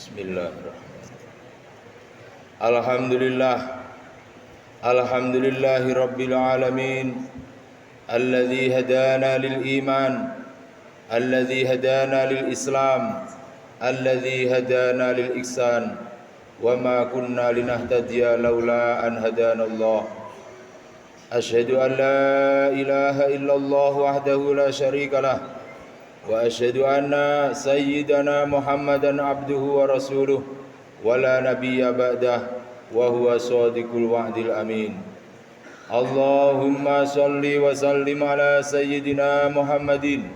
Bismillahirrahmanirrahim. Alhamdulillah. Alhamdulillahi rabbil alamin. Alladzi hadana lil iman. Alladzi hadana lil islam. Alladzi hadana lil ihsan. Wa ma kunna linahtadiya laula an hadana Allah. Asyhadu an la ilaha illallah wahdahu la syarika lah. Wa asyhadu anna sayyidana Muhammadan abduhu wa rasuluh wa la nabiyya ba'dah wa huwa shadiqul wa'dil amin. Allahumma salli wa sallim ala sayyidina Muhammadin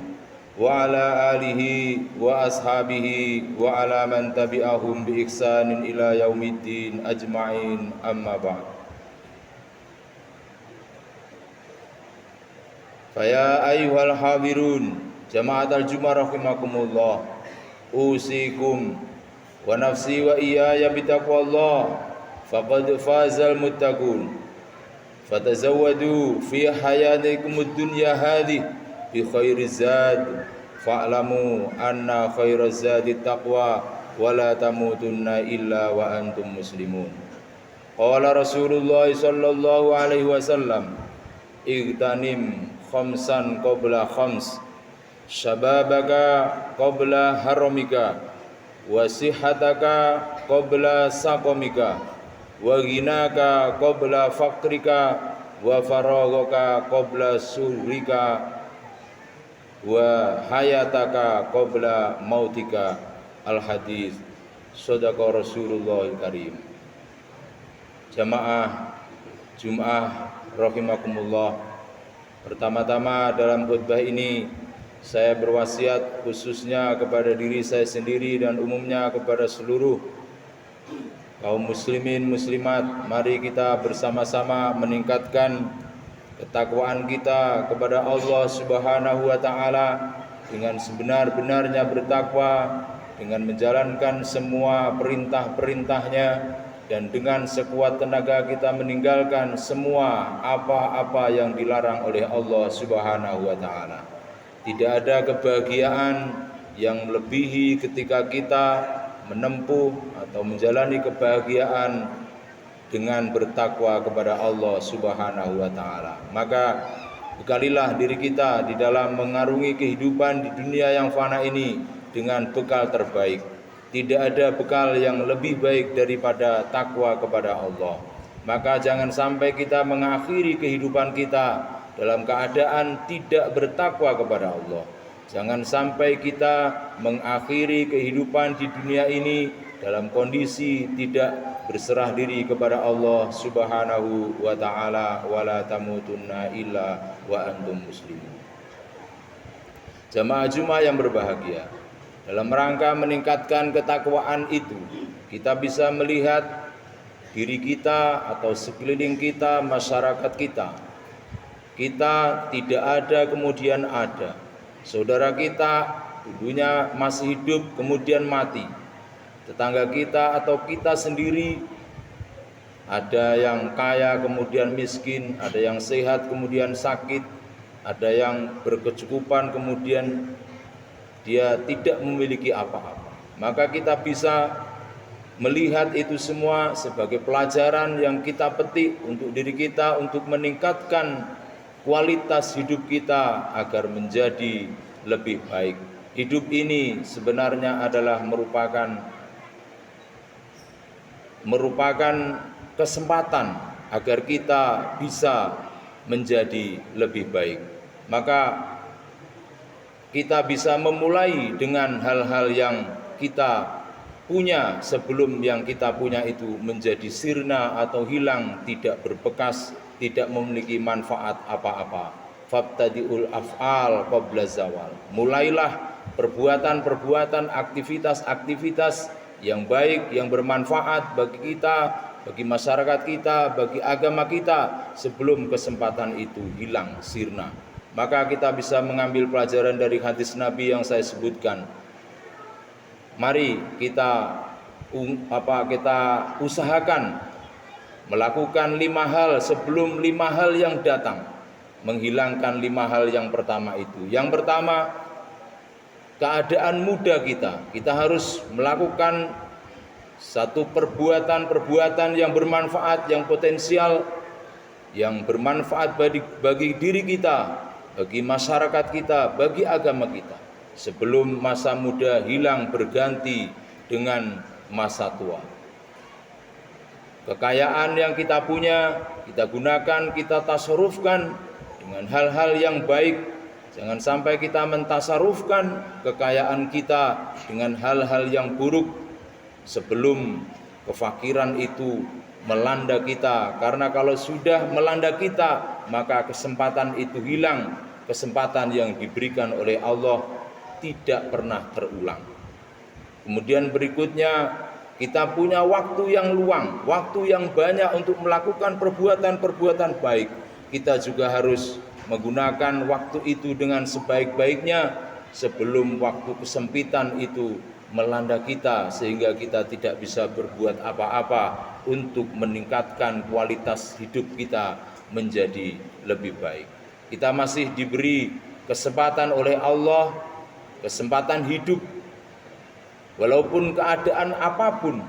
wa ala alihi wa ashabihi wa ala man tabi'ahum bi ihsanin ila yaumiddin ajma'in, amma ba'd. Faya ayyuhal hadirun Jama'at al-Jum'ah rahimakumullah, usikum wa nafsi wa iyaya bitaqwallah, faqad fazal muttaqun. Fatazawwadu fi hayatikumud dunya hadhi bi khairiz zad, fa'lamu anna khairaz zadi taqwa wa la tamutunna illa wa antum muslimun. Qala Rasulullah sallallahu alaihi wasallam, igtanim khamsan qabla khams, syababaka qabla haramika, wa sihataka qabla saqamika, wa ghinaka qabla faqrika, wa faraghaka qabla surrika, wa hayataka qabla mautika. Al-hadis. Shadaqa Rasulullah Karim. Jamaah Jum'ah rahimakumullah, pertama-tama dalam khutbah ini saya berwasiat khususnya kepada diri saya sendiri dan umumnya kepada seluruh kaum muslimin muslimat. Mari kita bersama-sama meningkatkan ketakwaan kita kepada Allah Subhanahu wa taala dengan sebenar-benarnya bertakwa, dengan menjalankan semua perintah-perintahnya, dan dengan sekuat tenaga kita meninggalkan semua apa-apa yang dilarang oleh Allah Subhanahu wa taala. Tidak ada kebahagiaan yang melebihi ketika kita menempuh atau menjalani kebahagiaan dengan bertakwa kepada Allah Subhanahu wa taala. Maka bekalilah diri kita di dalam mengarungi kehidupan di dunia yang fana ini dengan bekal terbaik. Tidak ada bekal yang lebih baik daripada takwa kepada Allah. Maka jangan sampai kita mengakhiri kehidupan kita dalam keadaan tidak bertakwa kepada Allah. Jangan sampai kita mengakhiri kehidupan di dunia ini dalam kondisi tidak berserah diri kepada Allah Subhanahu wa taala, wala tamutunna illa wa antum muslimun. Jamaah Jumat yang berbahagia, dalam rangka meningkatkan ketakwaan itu, kita bisa melihat diri kita atau sekeliling kita, masyarakat kita. Kita tidak ada kemudian ada. Saudara kita dulunya masih hidup kemudian mati. Tetangga kita atau kita sendiri, ada yang kaya kemudian miskin, ada yang sehat kemudian sakit, ada yang berkecukupan kemudian dia tidak memiliki apa-apa. Maka kita bisa melihat itu semua sebagai pelajaran yang kita petik untuk diri kita, untuk meningkatkan kualitas hidup kita agar menjadi lebih baik. Hidup ini sebenarnya adalah merupakan kesempatan agar kita bisa menjadi lebih baik. Maka kita bisa memulai dengan hal-hal yang kita punya sebelum yang kita punya itu menjadi sirna atau hilang, tidak berbekas, tidak memiliki manfaat apa-apa. Fabtadi'ul af'al qabla zawal. Mulailah perbuatan-perbuatan, aktivitas-aktivitas yang baik, yang bermanfaat bagi kita, bagi masyarakat kita, bagi agama kita sebelum kesempatan itu hilang, sirna. Maka kita bisa mengambil pelajaran dari hadis Nabi yang saya sebutkan. Mari kita usahakan melakukan 5 hal sebelum 5 hal yang datang, menghilangkan 5 hal yang pertama itu. Yang pertama, keadaan muda kita harus melakukan satu perbuatan-perbuatan yang bermanfaat, yang potensial, yang bermanfaat bagi diri kita, bagi masyarakat kita, bagi agama kita, sebelum masa muda hilang berganti dengan masa tua. Kekayaan yang kita punya, kita gunakan, kita tasarufkan dengan hal-hal yang baik. Jangan sampai kita mentasarufkan kekayaan kita dengan hal-hal yang buruk sebelum kefakiran itu melanda kita. Karena kalau sudah melanda kita, maka kesempatan itu hilang. Kesempatan yang diberikan oleh Allah tidak pernah terulang. Kemudian berikutnya, kita punya waktu yang luang, waktu yang banyak untuk melakukan perbuatan-perbuatan baik. Kita juga harus menggunakan waktu itu dengan sebaik-baiknya sebelum waktu kesempitan itu melanda kita, sehingga kita tidak bisa berbuat apa-apa untuk meningkatkan kualitas hidup kita menjadi lebih baik. Kita masih diberi kesempatan oleh Allah, kesempatan hidup walaupun keadaan apapun.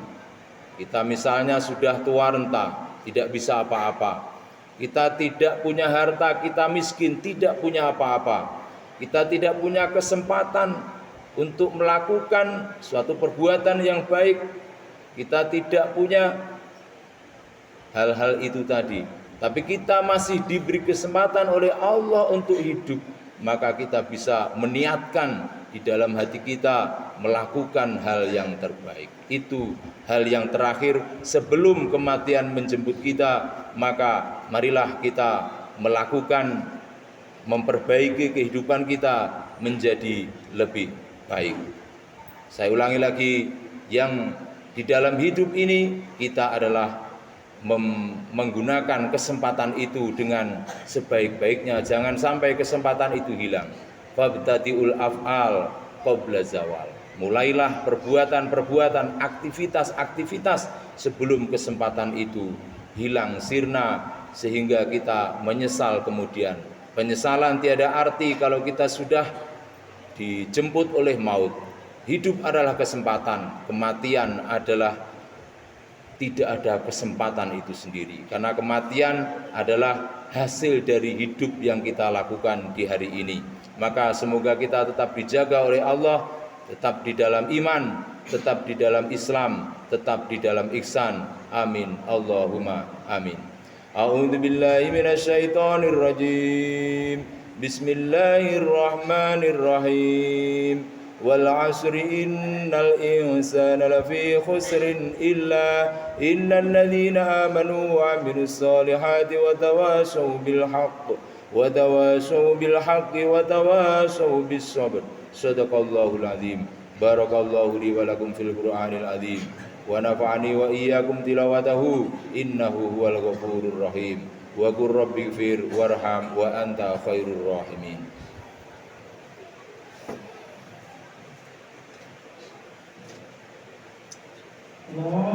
Kita misalnya sudah tua renta, tidak bisa apa-apa. Kita tidak punya harta, kita miskin, tidak punya apa-apa. Kita tidak punya kesempatan untuk melakukan suatu perbuatan yang baik. Kita tidak punya hal-hal itu tadi. Tapi kita masih diberi kesempatan oleh Allah untuk hidup. Maka kita bisa meniatkan di dalam hati kita melakukan hal yang terbaik. Itu hal yang terakhir sebelum kematian menjemput kita. Maka marilah kita melakukan, memperbaiki kehidupan kita menjadi lebih baik. Saya ulangi lagi, yang di dalam hidup ini kita adalah menggunakan kesempatan itu dengan sebaik-baiknya. Jangan sampai kesempatan itu hilang. Fabtadiul af'al qabla zawal. Mulailah perbuatan-perbuatan, aktivitas-aktivitas sebelum kesempatan itu hilang sirna, sehingga kita menyesal kemudian. Penyesalan tiada arti kalau kita sudah dijemput oleh maut. Hidup adalah kesempatan, kematian adalah tidak ada kesempatan itu sendiri. Karena kematian adalah hasil dari hidup yang kita lakukan di hari ini. Maka semoga kita tetap dijaga oleh Allah, tetap di dalam iman, tetap di dalam Islam, tetap di dalam ihsan. Amin. Allahumma amin. A'udzu billahi minasyaitonir rajim. Bismillahirrahmanirrahim. Wal 'asri innal insana lafi khusrin illa innalladzina amanu wa 'amilus solihati wa tawashaw bil haqq wa tawashaw bil haqqi wa tawashaw bis sabr. Shadaqallahul azim. Barakallahu li wa lakum fil Qur'anil azim. Wa nafa'ani wa iyyakum tilawatahu innahu huwal ghafurur rahim. Wa qur rabbighfir warham wa anta khairur rahimin. Allah